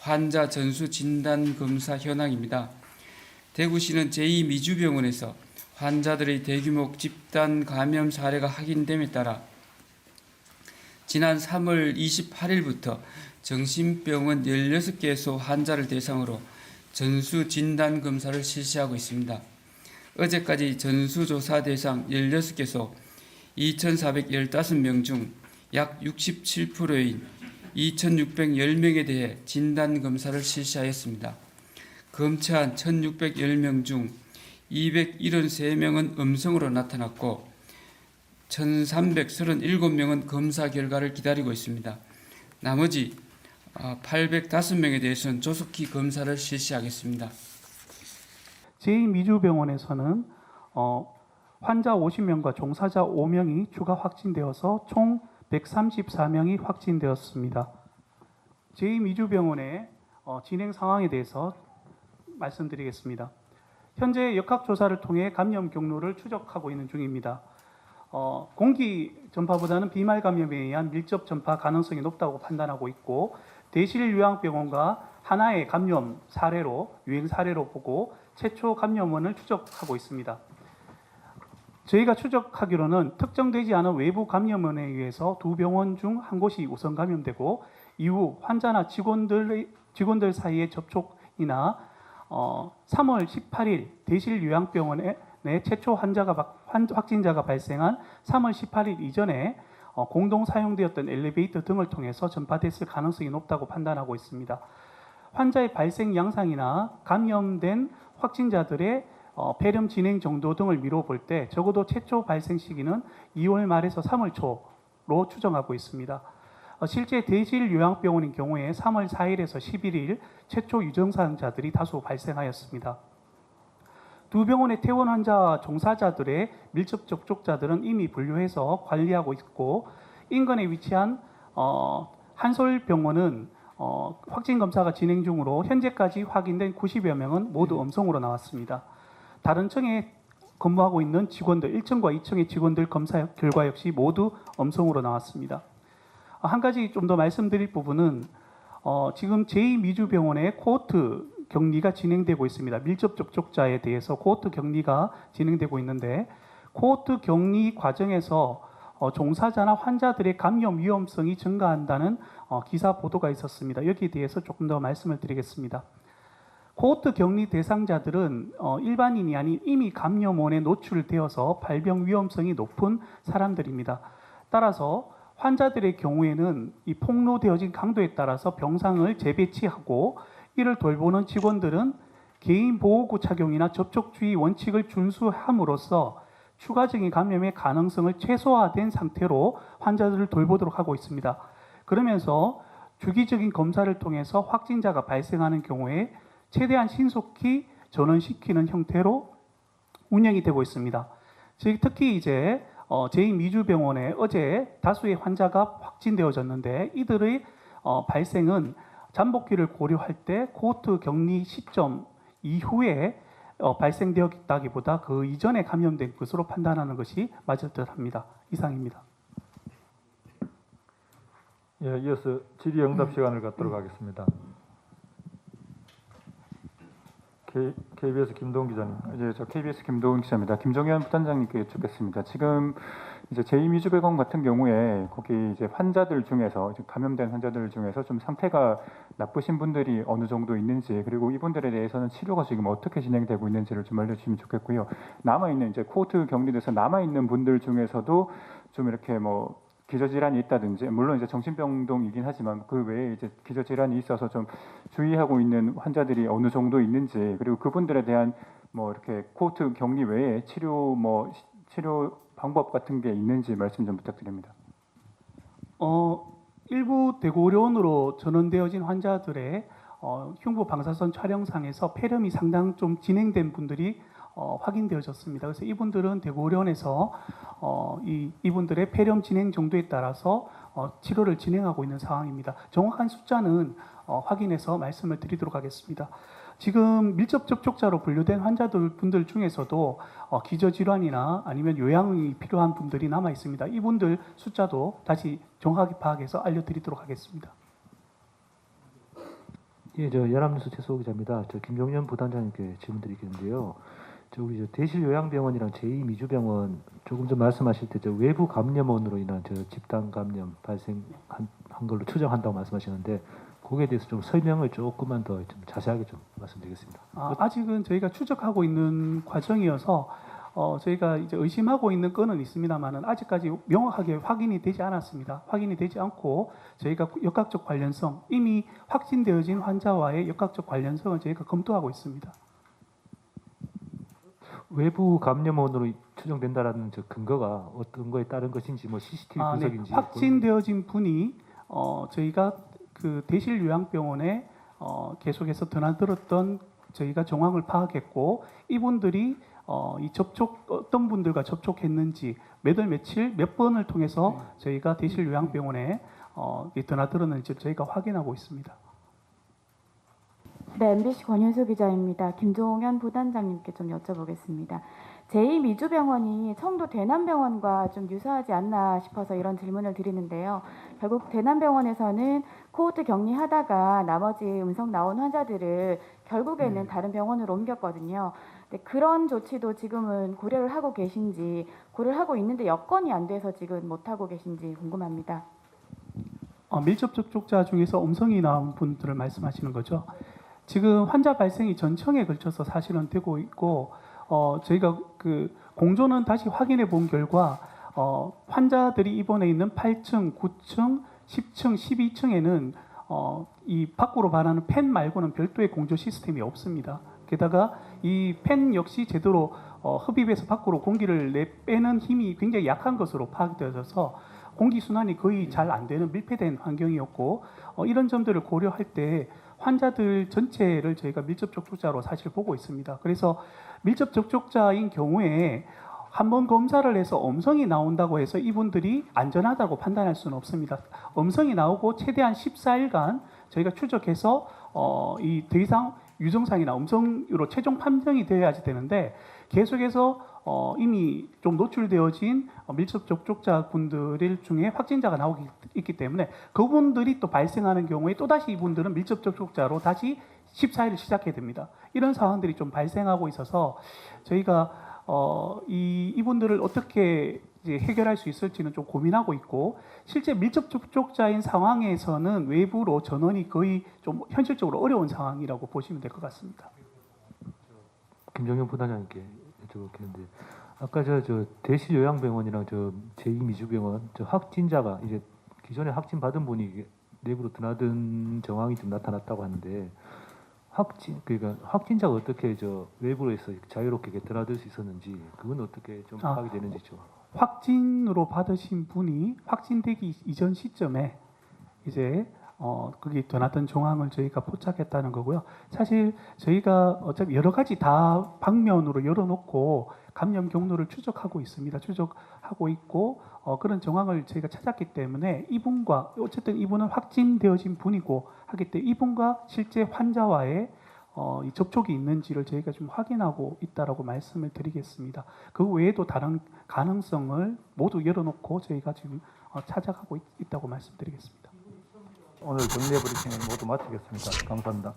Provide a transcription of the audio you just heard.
환자 전수 진단 검사 현황입니다. 대구시는 제2미주병원에서 환자들의 대규모 집단 감염 사례가 확인됨에 따라 지난 3월 28일부터 정신병원 16개소 환자를 대상으로 전수 진단 검사를 실시하고 있습니다. 어제까지 전수조사 대상 16개소 2,415명 중 약 67%인 2,610명에 대해 진단검사를 실시하였습니다. 검체한 1,610명 중 273명은 음성으로 나타났고 1,337명은 검사 결과를 기다리고 있습니다. 나머지 805명에 대해서는 조속히 검사를 실시하겠습니다. 제2미주병원에서는 환자 50명과 종사자 5명이 추가 확진되어서 총 134명이 확진되었습니다. 제2미주병원의 진행 상황에 대해서 말씀드리겠습니다. 현재 역학조사를 통해 감염 경로를 추적하고 있는 중입니다. 공기 전파보다는 비말 감염에 의한 밀접 전파 가능성이 높다고 판단하고 있고 대실요양병원과 하나의 감염 사례로 유행 사례로 보고 최초 감염원을 추적하고 있습니다. 저희가 추적하기로는 특정되지 않은 외부 감염원에 의해서 두 병원 중 한 곳이 우선 감염되고 이후 환자나 직원들 사이의 접촉이나 3월 18일 대실요양병원에 최초 확진자가 발생한 3월 18일 이전에 공동 사용되었던 엘리베이터 등을 통해서 전파됐을 가능성이 높다고 판단하고 있습니다. 환자의 발생 양상이나 감염된 확진자들의 폐렴 진행 정도 등을 미뤄볼 때 적어도 최초 발생 시기는 2월 말에서 3월 초로 추정하고 있습니다. 실제 대실요양병원인 경우에 3월 4일에서 11일 최초 유증상자들이 다수 발생하였습니다. 두 병원의 퇴원 환자 종사자들의 밀접 접촉자들은 이미 분류해서 관리하고 있고 인근에 위치한 한솔병원은 확진 검사가 진행 중으로 현재까지 확인된 90여 명은 모두 음성으로 나왔습니다. 다른 층에 근무하고 있는 직원들 1층과 2층의 직원들 검사 결과 역시 모두 음성으로 나왔습니다. 한 가지 좀 더 말씀드릴 부분은 지금 제2미주병원의 코호트 격리가 진행되고 있습니다. 밀접 접촉자에 대해서 코호트 격리가 진행되고 있는데 코호트 격리 과정에서 종사자나 환자들의 감염 위험성이 증가한다는 기사 보도가 있었습니다. 여기에 대해서 조금 더 말씀을 드리겠습니다. 코호트 격리 대상자들은 일반인이 아닌 이미 감염원에 노출되어서 발병 위험성이 높은 사람들입니다. 따라서 환자들의 경우에는 이 폭로되어진 강도에 따라서 병상을 재배치하고 이를 돌보는 직원들은 개인보호구 착용이나 접촉주의 원칙을 준수함으로써 추가적인 감염의 가능성을 최소화된 상태로 환자들을 돌보도록 하고 있습니다. 그러면서 주기적인 검사를 통해서 확진자가 발생하는 경우에 최대한 신속히 전원시키는 형태로 운영이 되고 있습니다. 즉 특히 이제 제2미주병원에 어제 다수의 환자가 확진되어졌는데 이들의 발생은 잠복기를 고려할 때 코호트 격리 시점 이후에 발생되었다기보다 그 이전에 감염된 것으로 판단하는 것이 맞을 듯합니다. 이상입니다. 예, 이어서 질의응답 시간을 갖도록 하겠습니다. KBS 김도훈 기자님. 이제 저 KBS 김도훈 기자입니다. 김종현 부단장님께 여쭙겠습니다. 지금 이제 제2미주병원 같은 경우에 거기 이제 환자들 중에서 감염된 환자들 중에서 좀 상태가 나쁘신 분들이 어느 정도 있는지 그리고 이분들에 대해서는 치료가 지금 어떻게 진행되고 있는지를 좀 알려주시면 좋겠고요. 남아 있는 이제 코호트 격리돼서 남아 있는 분들 중에서도 좀 이렇게 뭐 기저질환이 있다든지 물론 이제 정신병동이긴 하지만 그 외에 이제 기저질환이 있어서 좀 주의하고 있는 환자들이 어느 정도 있는지 그리고 그분들에 대한 뭐 이렇게 코호트 격리 외에 치료 방법 같은 게 있는지 말씀 좀 부탁드립니다. 일부 대구의료원으로 전원되어진 환자들의 흉부 방사선 촬영상에서 폐렴이 상당 좀 진행된 분들이 확인되어졌습니다. 그래서 이분들은 대구의료원에서 이분들의 폐렴 진행 정도에 따라서 치료를 진행하고 있는 상황입니다. 정확한 숫자는 확인해서 말씀을 드리도록 하겠습니다. 지금 밀접 접촉자로 분류된 환자분들 중에서도 기저질환이나 아니면 요양이 필요한 분들이 남아 있습니다. 이분들 숫자도 다시 정확하게 파악해서 알려드리도록 하겠습니다. 예, 저 연합뉴스 최수호 기자입니다. 저 김종현 부단장님께 질문드리겠는데요. 저 우리 저 대실요양병원이랑 제2미주병원 조금 전 말씀하실 때 저 외부 감염원으로 인한 저 집단 감염 발생한 걸로 추정한다고 말씀하시는데 거기에 대해서 좀 설명을 조금만 더 좀 자세하게 좀 말씀드리겠습니다. 아직은 저희가 추적하고 있는 과정이어서 저희가 이제 의심하고 있는 건은 있습니다만은 아직까지 명확하게 확인이 되지 않았습니다. 확인이 되지 않고 저희가 역학적 관련성, 이미 확진되어진 환자와의 역학적 관련성을 저희가 검토하고 있습니다. 외부 감염원으로 추정된다라는 저 근거가 어떤 거에 따른 것인지 뭐 CCTV 네. 분석인지 확진되어진 분이 저희가 그 대실요양병원에 계속해서 드나들었던 저희가 정황을 파악했고 이분들이 이 어떤 분들과 접촉했는지 몇 월 며칠 몇 번을 통해서 저희가 대실요양병원에 드나들었는지 저희가 확인하고 있습니다. 네, MBC 권윤수 기자입니다. 김종현 부단장님께 좀 여쭤보겠습니다. 제2미주병원이 청도 대남병원과 좀 유사하지 않나 싶어서 이런 질문을 드리는데요. 결국 대남병원에서는 코호트 격리하다가 나머지 음성 나온 환자들을 결국에는 다른 병원으로 옮겼거든요. 근데 그런 조치도 지금은 고려를 하고 계신지, 고려를 하고 있는데 여건이 안 돼서 지금 못 하고 계신지 궁금합니다. 밀접 접촉자 중에서 음성이 나온 분들을 말씀하시는 거죠. 지금 환자 발생이 전청에 걸쳐서 사실은 되고 있고 저희가 그 공조는 다시 확인해 본 결과 환자들이 입원해 있는 8층, 9층, 10층, 12층에는 이 밖으로 반하는 팬 말고는 별도의 공조 시스템이 없습니다. 게다가 이 팬 역시 제대로 흡입해서 밖으로 공기를 빼는 힘이 굉장히 약한 것으로 파악되어져서 공기 순환이 거의 잘 안 되는 밀폐된 환경이었고 이런 점들을 고려할 때 환자들 전체를 저희가 밀접 접촉자로 사실 보고 있습니다. 그래서 밀접 접촉자인 경우에 한번 검사를 해서 음성이 나온다고 해서 이분들이 안전하다고 판단할 수는 없습니다. 음성이 나오고 최대한 14일간 저희가 추적해서 이 더 이상 유증상이나 음성으로 최종 판정이 되어야지 되는데 계속해서 이미 좀 노출되어진 밀접 접촉자 분들 중에 확진자가 나오기 있기 때문에 그분들이 또 발생하는 경우에 또다시 이분들은 밀접 접촉자로 다시 14일을 시작해야 됩니다. 이런 상황들이 좀 발생하고 있어서 저희가 이분들을 어떻게 이제 해결할 수 있을지는 좀 고민하고 있고 실제 밀접 접촉자인 상황에서는 외부로 전원이 거의 좀 현실적으로 어려운 상황이라고 보시면 될 것 같습니다. 김종현 부단장님께 여쭤볼게는데 아까 저 대실요양병원이랑 저 제2미주병원 저 확진자가 이제 기존에 확진 받은 분이 내부로 드나든 정황이 좀 나타났다고 하는데 그러니까 확진자가 어떻게 저 외부에서 자유롭게 드나들 수 있었는지 그건 어떻게 좀 파악이 되는지 좀. 확진으로 받으신 분이 확진되기 이전 시점에 이제 거기 드나든 정황을 저희가 포착했다는 거고요. 사실 저희가 어차피 여러 가지 다 방면으로 열어놓고 감염 경로를 추적하고 있습니다. 추적하고 있고 그런 정황을 저희가 찾았기 때문에 이분과 어쨌든 이분은 확진되어진 분이고 하기 때문에 이분과 실제 환자와의 이 접촉이 있는지를 저희가 좀 확인하고 있다라고 말씀을 드리겠습니다. 그 외에도 다른 가능성을 모두 열어놓고 저희가 지금 찾아가고 있다고 말씀드리겠습니다. 오늘 정례 브리핑을 모두 마치겠습니다. 감사합니다.